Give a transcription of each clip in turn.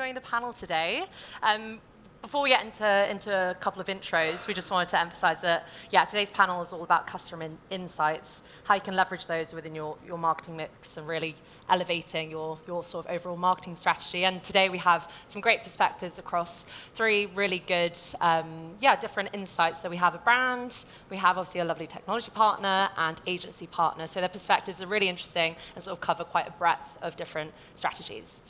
joining the panel today. Before we get into a couple of intros, we just wanted to emphasize that, today's panel is all about customer insights, how you can leverage those within your marketing mix and really elevating your sort of overall marketing strategy. And today we have some great perspectives across three really good, different insights. So we have a brand, we have obviously a lovely technology partner and agency partner. So their perspectives are really interesting and sort of cover quite a breadth of different strategies.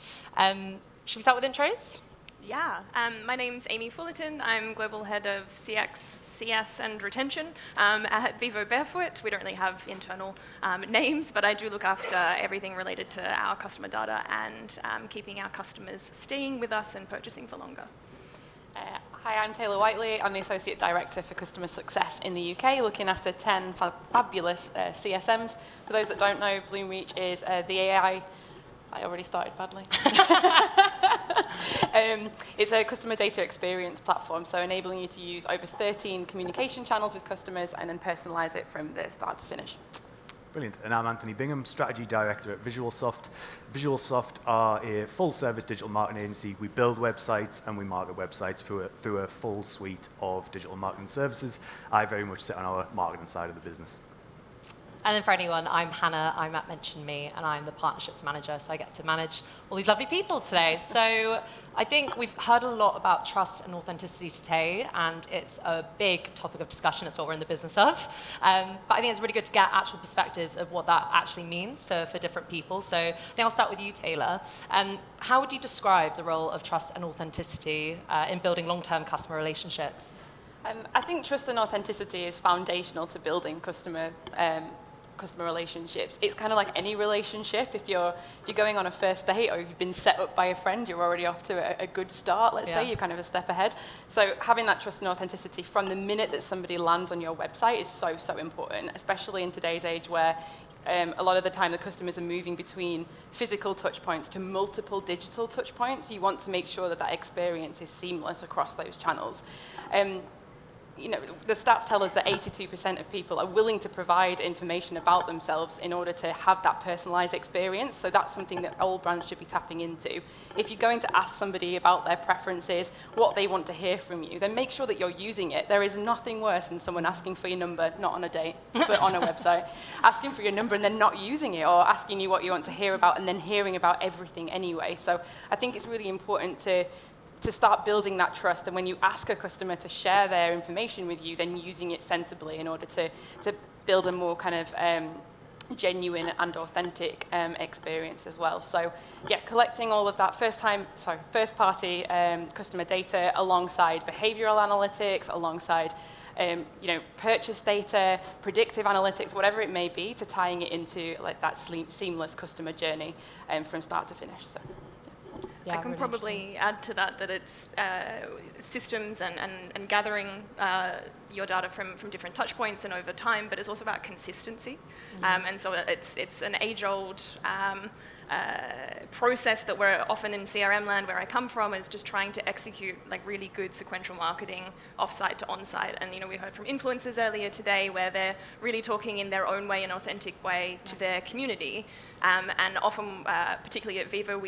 Should we start with intros? Yeah, my name's Amy Fullerton. I'm Global Head of CX, CS, and Retention at Vivobarefoot. We don't really have internal names, but I do look after everything related to our customer data and keeping our customers staying with us and purchasing for longer. Hi, I'm Taylor Whiteley. I'm the Associate Director for Customer Success in the UK, looking after 10 fabulous CSMs. For those that don't know, Bloomreach is the AI... I already started badly. It's a customer data experience platform, so enabling you to use over 13 communication channels with customers and then personalize it from the start to finish. Brilliant. And I'm Anthony Bingham, Strategy Director at VisualSoft. VisualSoft are a full-service digital marketing agency. We build websites and we market websites through a full suite of digital marketing services. I very much sit on our marketing side of the business. And then for anyone, I'm Hannah, I'm at Mention Me, and I'm the Partnerships Manager, so I get to manage all these lovely people today. So I think we've heard a lot about trust and authenticity today, and it's a big topic of discussion. It's what we're in the business of. But I think it's really good to get actual perspectives of what that actually means for different people. So I think I'll start with you, Taylor. How would you describe the role of trust and authenticity in building long-term customer relationships? I think trust and authenticity is foundational to building customer relationships. It's kind of like any relationship. If you're going on a first date or you've been set up by a friend, you're already off to a good start, let's say. You're kind of a step ahead. So having that trust and authenticity from the minute that somebody lands on your website is so, so important, especially in today's age where a lot of the time the customers are moving between physical touch points to multiple digital touch points. You want to make sure that that experience is seamless across those channels. The stats tell us that 82% of people are willing to provide information about themselves in order to have that personalized experience. So that's something that all brands should be tapping into. If you're going to ask somebody about their preferences, what they want to hear from you, then make sure that you're using it. There is nothing worse than someone asking for your number, not on a date, but on a website, asking for your number and then not using it, or asking you what you want to hear about and then hearing about everything anyway. So I think it's really important to start building that trust, and when you ask a customer to share their information with you, then using it sensibly in order to build a more kind of genuine and authentic experience as well. So collecting all of that first-party customer data alongside behavioral analytics, alongside purchase data, predictive analytics, whatever it may be, to tying it into like that seamless customer journey from start to finish. So. I can probably add to that it's systems and gathering your data from different touch points and over time, but it's also about consistency. And so it's an age-old process that we're often in CRM land where I come from, is just trying to execute like really good sequential marketing offsite to onsite. And we heard from influencers earlier today where they're really talking in their own way, an authentic way to their community. And often, particularly at Vivo,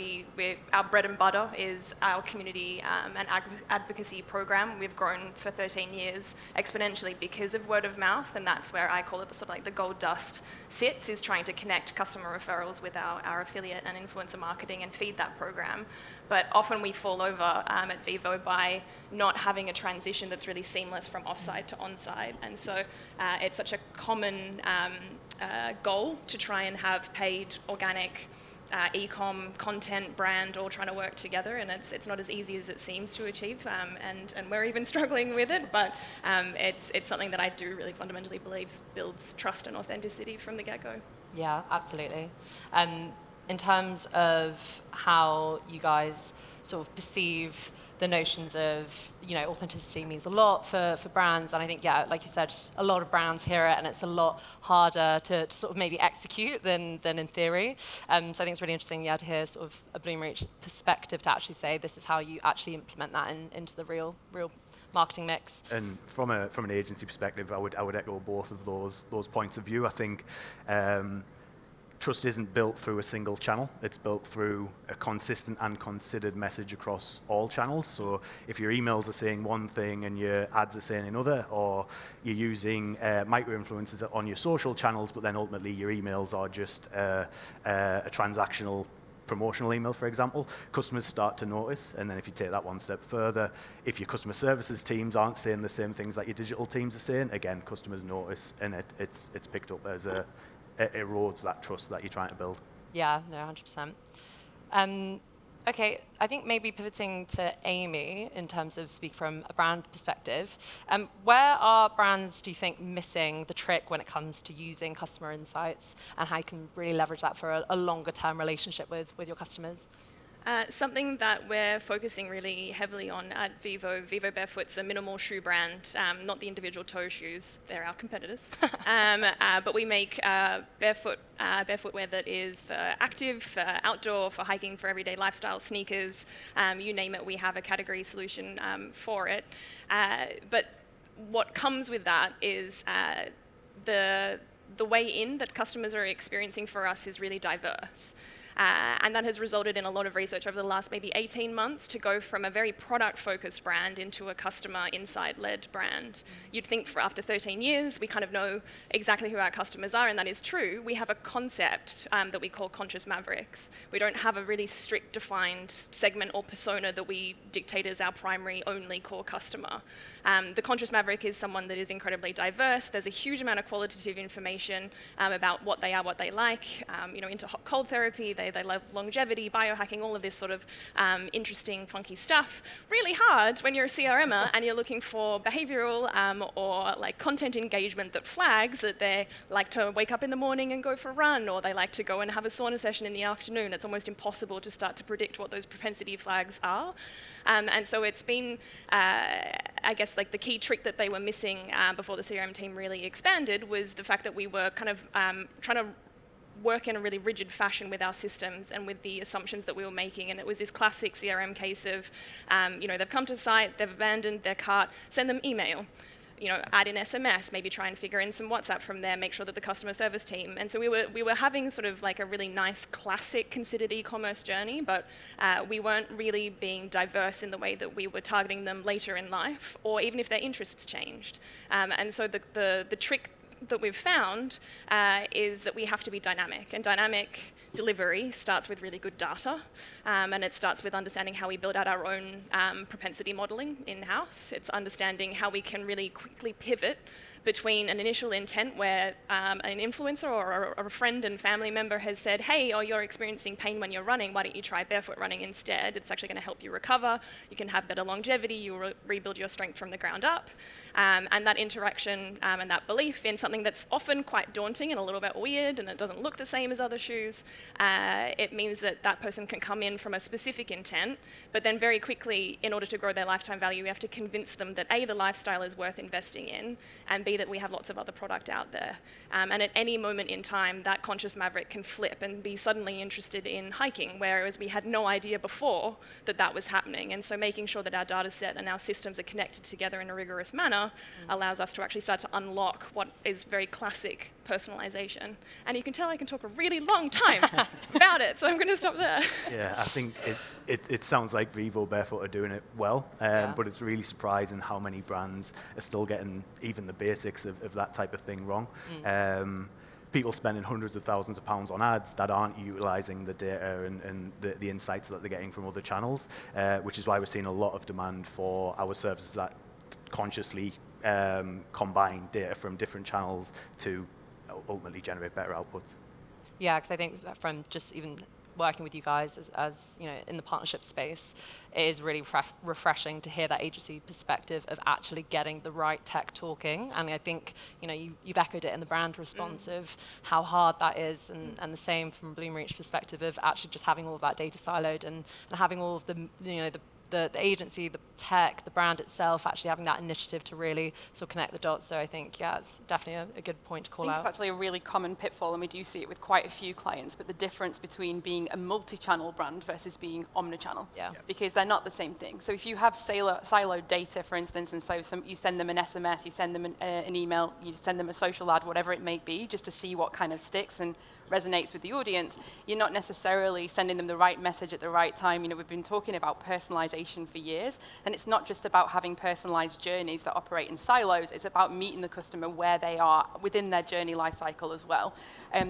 our bread and butter is our community and advocacy program. We've grown for 13 years exponentially because of word of mouth, and that's where I call it the sort of like the gold dust sits, is trying to connect customer referrals with our affiliate and influencer marketing and feed that program. But often we fall over at Vivo by not having a transition that's really seamless from offsite to onsite. And so it's such a common goal to try and have paid organic e-com, content, brand all trying to work together, and it's not as easy as it seems to achieve, and we're even struggling with it, but it's something that I do really fundamentally believe builds trust and authenticity from the get-go. Yeah, absolutely. In terms of how you guys sort of perceive the notions of, authenticity means a lot for brands, and I think, like you said, a lot of brands hear it, and it's a lot harder to sort of maybe execute than in theory. So I think it's really interesting, to hear sort of a Bloomreach perspective to actually say this is how you actually implement that into the real marketing mix. And from an agency perspective, I would echo both of those points of view. I think trust isn't built through a single channel. It's built through a consistent and considered message across all channels. So if your emails are saying one thing and your ads are saying another, or you're using micro-influencers on your social channels, but then ultimately your emails are just a transactional promotional email, for example, customers start to notice. And then if you take that one step further, if your customer services teams aren't saying the same things that your digital teams are saying, again, customers notice, and it's picked up as it erodes that trust that you're trying to build. Yeah, no, 100%. Okay, I think maybe pivoting to Amy in terms of speak from a brand perspective, where are brands, do you think, missing the trick when it comes to using customer insights, and how you can really leverage that for a longer term relationship with your customers? Something that we're focusing really heavily on at Vivobarefoot's a minimal shoe brand, not the individual toe shoes, they're our competitors. But we make barefoot wear that is for active, for outdoor, for hiking, for everyday lifestyle, sneakers, you name it, we have a category solution for it. But what comes with that is the way in that customers are experiencing for us is really diverse. And that has resulted in a lot of research over the last maybe 18 months to go from a very product-focused brand into a customer insight-led brand. You'd think for after 13 years, we kind of know exactly who our customers are, and that is true. We have a concept that we call conscious mavericks. We don't have a really strict defined segment or persona that we dictate as our primary only core customer. The conscious maverick is someone that is incredibly diverse. There's a huge amount of qualitative information about what they are, what they like, into hot cold therapy, they love longevity, biohacking, all of this sort of interesting, funky stuff. Really hard when you're a CRMer and you're looking for behavioral or like content engagement that flags that they like to wake up in the morning and go for a run, or they like to go and have a sauna session in the afternoon. It's almost impossible to start to predict what those propensity flags are. And so it's been, I guess, like the key trick that they were missing before the CRM team really expanded was the fact that we were kind of trying to work in a really rigid fashion with our systems and with the assumptions that we were making. And it was this classic CRM case of, they've come to the site, they've abandoned their cart, send them email. Add in SMS, maybe try and figure in some WhatsApp from there, make sure that the customer service team. And so we were having sort of like a really nice classic considered e-commerce journey, but we weren't really being diverse in the way that we were targeting them later in life, or even if their interests changed. And so the trick that we've found is that we have to be dynamic, and dynamic delivery starts with really good data, and it starts with understanding how we build out our own propensity modeling in-house. It's understanding how we can really quickly pivot between an initial intent where an influencer or a friend and family member has said, hey, you're experiencing pain when you're running, why don't you try barefoot running instead? It's actually going to help you recover, you can have better longevity, you'll rebuild your strength from the ground up. And that interaction and that belief in something that's often quite daunting and a little bit weird and it doesn't look the same as other shoes, it means that that person can come in from a specific intent, but then very quickly, in order to grow their lifetime value, we have to convince them that A, the lifestyle is worth investing in, and B, that we have lots of other product out there. And at any moment in time, that conscious maverick can flip and be suddenly interested in hiking, whereas we had no idea before that that was happening. And so making sure that our data set and our systems are connected together in a rigorous manner allows us to actually start to unlock what is very classic personalization. And you can tell I can talk a really long time about it, so I'm going to stop there. Yeah, I think it sounds like Vivobarefoot are doing it well, but it's really surprising how many brands are still getting even the basics of that type of thing wrong. People spending hundreds of thousands of pounds on ads that aren't utilizing the data and the insights that they're getting from other channels, which is why we're seeing a lot of demand for our services that consciously combine data from different channels to ultimately generate better outputs. Yeah, because I think from just even working with you guys as in the partnership space, it is really refreshing to hear that agency perspective of actually getting the right tech talking. And I think you've echoed it in the brand response of how hard that is, and the same from Bloomreach perspective of actually just having all of that data siloed and having all of the the agency, the tech, the brand itself, actually having that initiative to really sort of connect the dots. So I think, yeah, it's definitely a good point to call out. It's actually a really common pitfall, and we do see it with quite a few clients, but the difference between being a multi-channel brand versus being omnichannel, because they're not the same thing. So if you have siloed data, for instance, and so you send them an SMS, you send them an email, you send them a social ad, whatever it may be, just to see what kind of sticks and resonates with the audience, you're not necessarily sending them the right message at the right time. You know, we've been talking about personalization for years, and it's not just about having personalized journeys that operate in silos, it's about meeting the customer where they are within their journey life cycle as well.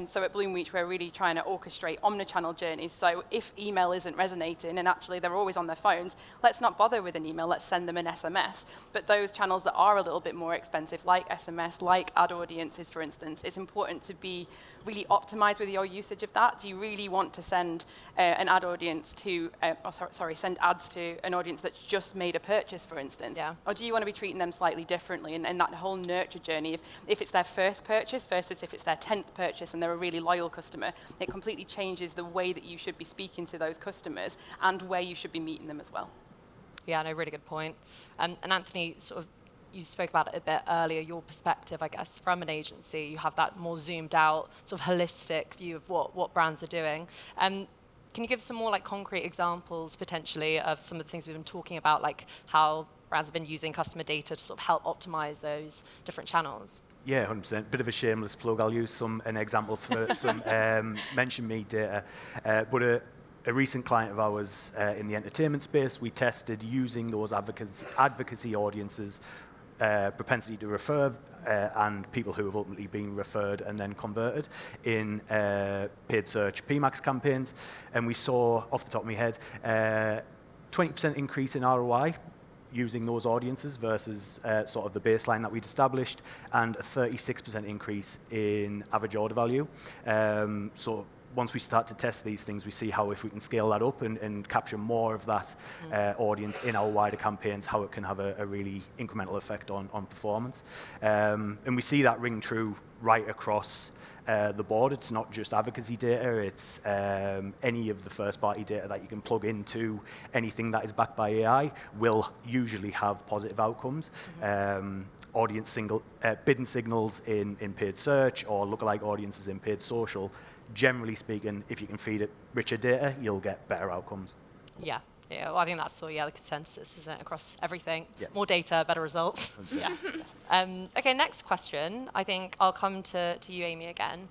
So at Bloomreach, we're really trying to orchestrate omnichannel journeys. So if email isn't resonating, and actually they're always on their phones, let's not bother with an email, let's send them an SMS. But those channels that are a little bit more expensive, like SMS, like ad audiences, for instance, it's important to be really optimized with your usage of that. Do you really want to send an ad audience to, send ads to an audience that's just made a purchase, for instance? Yeah. Or do you want to be treating them slightly differently? And that whole nurture journey, if it's their first purchase versus if it's their 10th purchase and they're a really loyal customer, it completely changes the way that you should be speaking to those customers and where you should be meeting them as well. Yeah, no, really good point. And Anthony, sort of, you spoke about it a bit earlier, your perspective, I guess, from an agency, you have that more zoomed out, sort of holistic view of what brands are doing. Can you give some more like concrete examples potentially of some of the things we've been talking about, like how brands have been using customer data to sort of help optimize those different channels? Yeah, 100%. Bit of a shameless plug. I'll use an example for some mention me data. But a recent client of ours in the entertainment space, we tested using those advocacy audiences, propensity to refer, and people who have ultimately been referred and then converted in paid search PMAX campaigns. And we saw, off the top of my head, 20% increase in ROI using those audiences versus sort of the baseline that we'd established, and a 36% increase in average order value. So once we start to test these things, we see how if we can scale that up and capture more of that audience in our wider campaigns, how it can have a really incremental effect on performance. And we see that ring true right across the board. It's not just advocacy data, it's any of the first-party data that you can plug into anything that is backed by AI will usually have positive outcomes. Audience bidding signals in paid search or lookalike audiences in paid social. Generally speaking, if you can feed it richer data, you'll get better outcomes. Yeah. Yeah, well, I think that's the consensus, isn't it, across everything? Yeah. More data, better results. Yeah. Okay, next question. I think I'll come to you, Amy, again.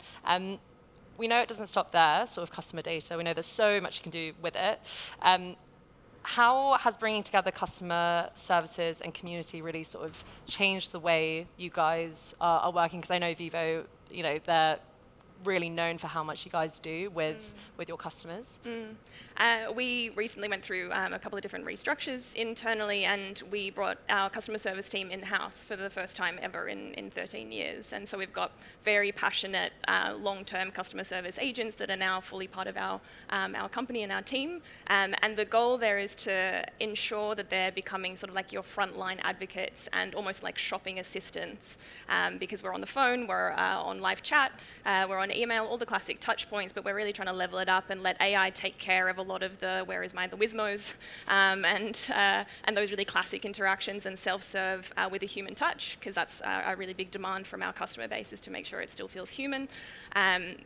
We know it doesn't stop there, sort of customer data. We know there's so much you can do with it. How has bringing together customer services and community really sort of changed the way you guys are working? Because I know Vivo, they're really known for how much you guys do with your customers. We recently went through a couple of different restructures internally, and we brought our customer service team in-house for the first time ever in 13 years. And so we've got very passionate, long-term customer service agents that are now fully part of our company and our team. And the goal there is to ensure that they're becoming sort of like your frontline advocates and almost like shopping assistants, because we're on the phone, we're on live chat, we're on email, all the classic touch points, but we're really trying to level it up and let AI take care of a lot of the the Wizmos, and those really classic interactions and self-serve with a human touch, because that's a really big demand from our customer base, is to make sure it still feels human.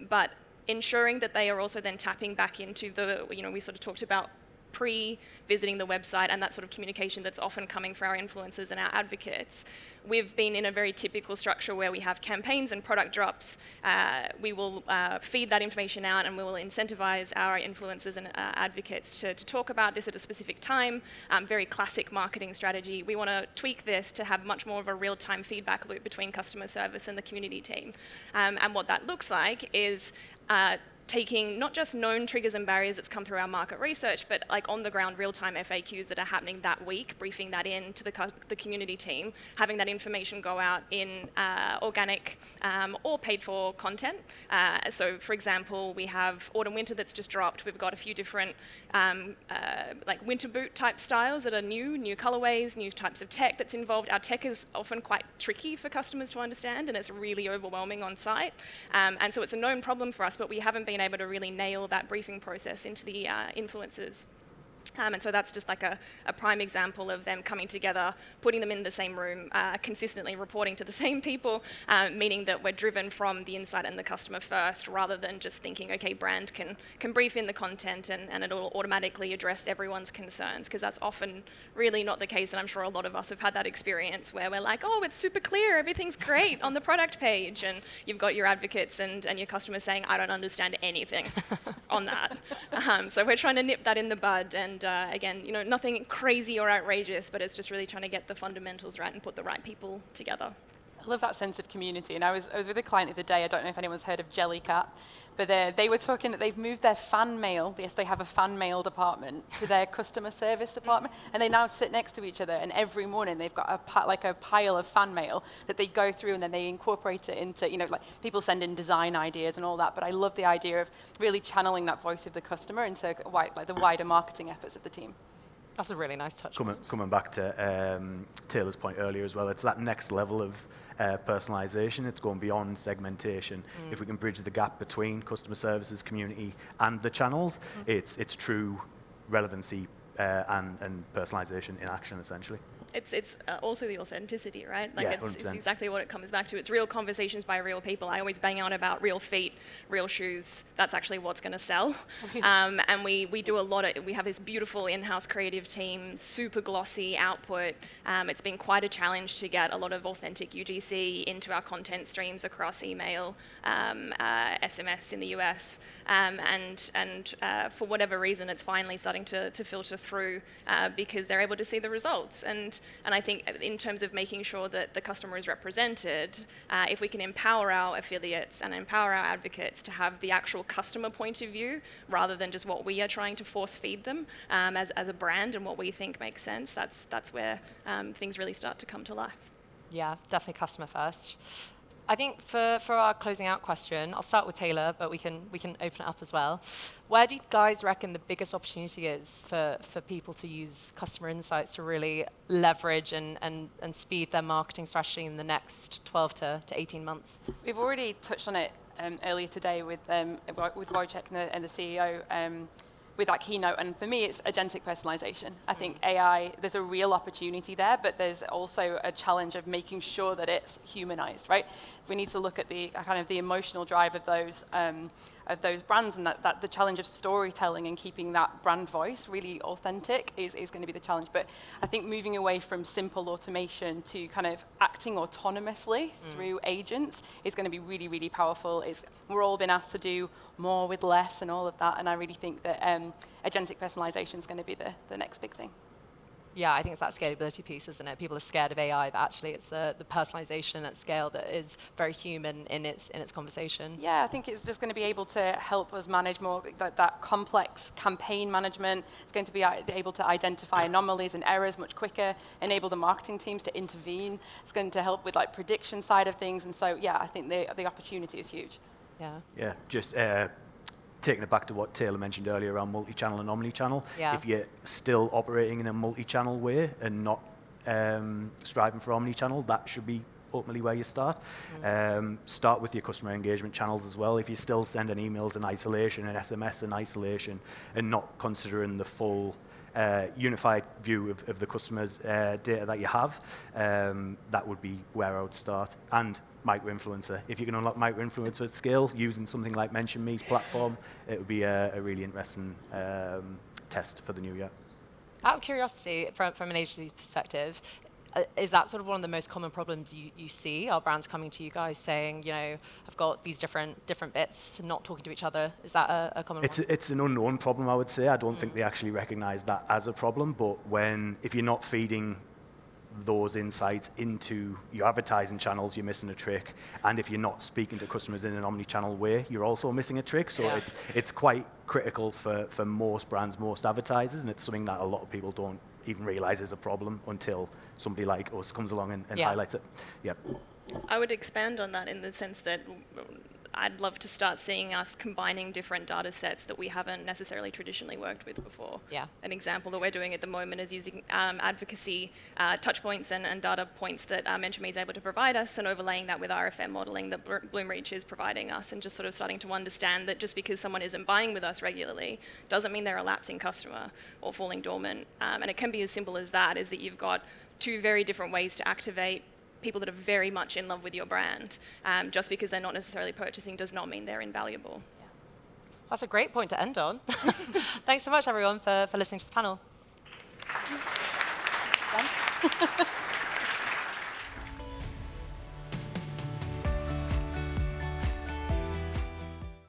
But ensuring that they are also then tapping back into we sort of talked about pre-visiting the website and that sort of communication that's often coming for our influencers and our advocates. We've been in a very typical structure where we have campaigns and product drops. We will feed that information out, and we will incentivize our influencers and advocates to talk about this at a specific time. Very classic marketing strategy. We want to tweak this to have much more of a real-time feedback loop between customer service and the community team. And what that looks like is taking not just known triggers and barriers that's come through our market research, but like on the ground real-time FAQs that are happening that week, briefing that in to the community team, having that information go out in organic or paid for content. So for example, we have autumn-winter that's just dropped. We've got a few different like winter boot type styles that are new colorways, new types of tech that's involved. Our tech is often quite tricky for customers to understand, and it's really overwhelming on site. And so it's a known problem for us, but we haven't been able to really nail that briefing process into the influencers. And so that's just like a prime example of them coming together, putting them in the same room, consistently reporting to the same people, meaning that we're driven from the insight and the customer first, rather than just thinking, okay, brand can brief in the content and it'll automatically address everyone's concerns, because that's often really not the case. And I'm sure a lot of us have had that experience where we're like, oh, it's super clear, everything's great on the product page. And you've got your advocates and your customers saying, I don't understand anything on that. So we're trying to nip that in the bud. And again, nothing crazy or outrageous, but it's just really trying to get the fundamentals right and put the right people together. I love that sense of community. And I was with a client the other day. I don't know if anyone's heard of Jellycat, but they were talking that they've moved their fan mail. Yes, they have a fan mail department to their customer service department, and they now sit next to each other. And every morning they've got a pile of fan mail that they go through, and then they incorporate it into, like people send in design ideas and all that. But I love the idea of really channeling that voice of the customer into the wider marketing efforts of the team. That's a really nice touch. Coming back to Taylor's point earlier as well, it's that next level of personalization. It's going beyond segmentation. If we can bridge the gap between customer services, community, and the channels, it's true relevancy and personalization in action, essentially. It's also the authenticity, right? Like Yeah, it's 100%. exactly what it comes back to. It's real conversations by real people. I always bang on about real feet, real shoes. That's actually what's going to sell. And we do a lot of, we have this beautiful in-house creative team, super glossy output. It's been quite a challenge to get a lot of authentic UGC into our content streams across email, SMS in the US. And for whatever reason, it's finally starting to filter through because they're able to see the results. And I think in terms of making sure that the customer is represented, if we can empower our affiliates and empower our advocates to have the actual customer point of view, rather than just what we are trying to force feed them as a brand and what we think makes sense, that's where things really start to come to life. Yeah, definitely customer first. I think for our closing out question, I'll start with Taylor, but we can open it up as well. Where do you guys reckon the biggest opportunity is for people to use customer insights to really leverage and speed their marketing strategy in the next 12 to 18 months? We've already touched on it earlier today with Wojciech and the CEO. With that keynote, and for me it's agentic personalization. I think AI, there's a real opportunity there, but there's also a challenge of making sure that it's humanized, right? We need to look at the kind of the emotional drive of those brands, and that the challenge of storytelling and keeping that brand voice really authentic is going to be the challenge. But I think moving away from simple automation to kind of acting autonomously through agents is going to be really, really powerful. We're all been asked to do more with less and all of that, and I really think that agentic personalization is going to be the next big thing. Yeah, I think it's that scalability piece, isn't it? People are scared of AI, but actually it's the personalization at scale that is very human in its conversation. Yeah, I think it's just going to be able to help us manage more that complex campaign management. It's going to be able to identify anomalies and errors much quicker, enable the marketing teams to intervene. It's going to help with prediction side of things, and so yeah, I think the opportunity is huge. Yeah. Yeah, just taking it back to what Taylor mentioned earlier around multi-channel and omni-channel. Yeah. If you're still operating in a multi-channel way and not striving for omni-channel, that should be ultimately where you start. Start with your customer engagement channels as well. If you're still sending emails in isolation and SMS in isolation and not considering the full unified view of the customer's data that you have, that would be where I would start. And micro-influencer. If you can unlock micro-influencer at scale using something like Mention Me's platform, it would be a really interesting test for the new year. Out of curiosity, from an agency perspective, is that sort of one of the most common problems you see? Are brands coming to you guys saying, I've got these different bits, not talking to each other? Is that a common one? It's an unknown problem, I would say. I don't think they actually recognize that as a problem, but if you're not feeding those insights into your advertising channels, you're missing a trick. And if you're not speaking to customers in an omni-channel way, you're also missing a trick. So yeah. it's quite critical for most brands, most advertisers, and it's something that a lot of people don't even realize is a problem until somebody like us comes along and yeah. highlights it. Yep. I would expand on that in the sense that I'd love to start seeing us combining different data sets that we haven't necessarily traditionally worked with before. Yeah. An example that we're doing at the moment is using advocacy touchpoints and data points that Mentomy is able to provide us, and overlaying that with RFM modeling that Bloomreach is providing us, and just sort of starting to understand that just because someone isn't buying with us regularly doesn't mean they're a lapsing customer or falling dormant. And it can be as simple as that, is that you've got two very different ways to activate people that are very much in love with your brand. Just because they're not necessarily purchasing does not mean they're invaluable. Yeah. That's a great point to end on. Thanks so much, everyone, for listening to the panel. Thanks.